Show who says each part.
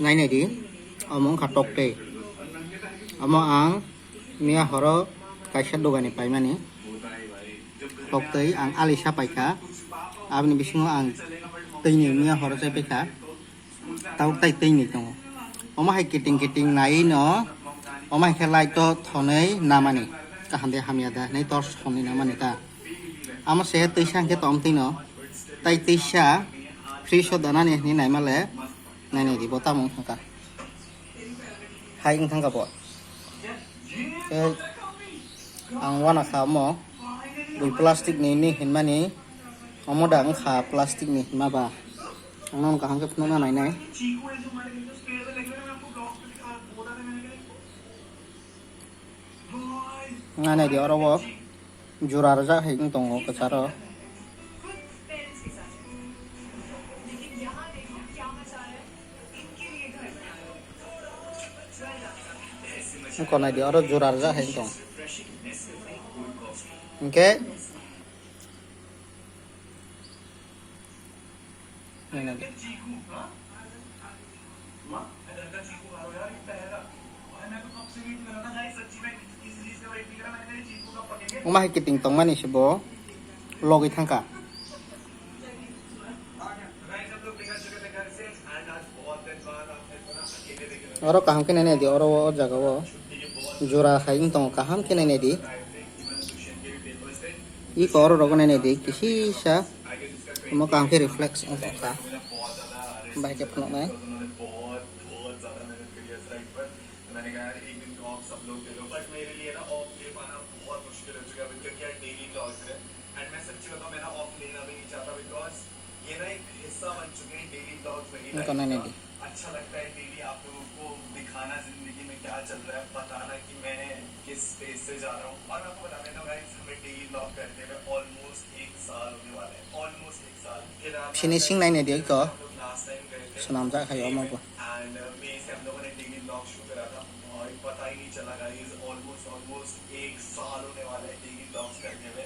Speaker 1: ngay này đi omong khatok te omo ang mia horo kaisa dogani paimani tok tei ang alisa paika abni bisingo ang teini mia horo chai paika tau tai teini tongo omo hai kiting nai no omo hai khelai to thonei namani kahande hamiada nei tor soni namani ta amo se teisang ke tom tino tai teisa free so danani ni nai male nai nei di botamong thangka hai ung thangka bo ang wana kha mo dui plastic ni hinmani omo dang kha plastic ni ma ba ang kahang ke phno na nai nai nga này di oro wo jura raja hai ung tongo kacharo còn này di oro jura raja hai tong oke này Umah kiting tong mani sibo logi thangka oro kaham ke nene di oro jaga wo jura haing tong kaham ke nene di I ko oro rogo nene di kisi sa mo kaham ke reflex on ka bai ke phno na मैंने कहा एक दिन तो आप सब लोग दे दो but मेरे लिए ना ऑफ ले पाना बहुत मुश्किल हो चुका है क्योंकि यार डेली ब्लॉग्स है एंड मैं सच्ची बताऊं मैं ना ऑफ लेना भी नहीं चाहता बिकॉज ये ना एक हिस्सा बन चुके हैं डेली ब्लॉग्स में अच्छा लगता है डेली आप लोगों को दिखाना जिंदगी में क्या चल रहा है बताना कि मैं किस स्पेस से जा रहा हूँ और आपको बता देना गाइस हमें डेली ब्लॉग करते हुए ऑलमोस्ट 1 साल होने वाला है ऑलमोस्ट 1 साल फिनिशिंग लाइन है देखो लास्ट टाइम गए थे सुनाम जा खायो अमर को एंड मे से हम लोगों ने डेली ब्लॉग शुरू करा था और पता ही नहीं चला गाइस ऑलमोस्ट 1 साल होने वाला है डेली ब्लॉग्स करते हुए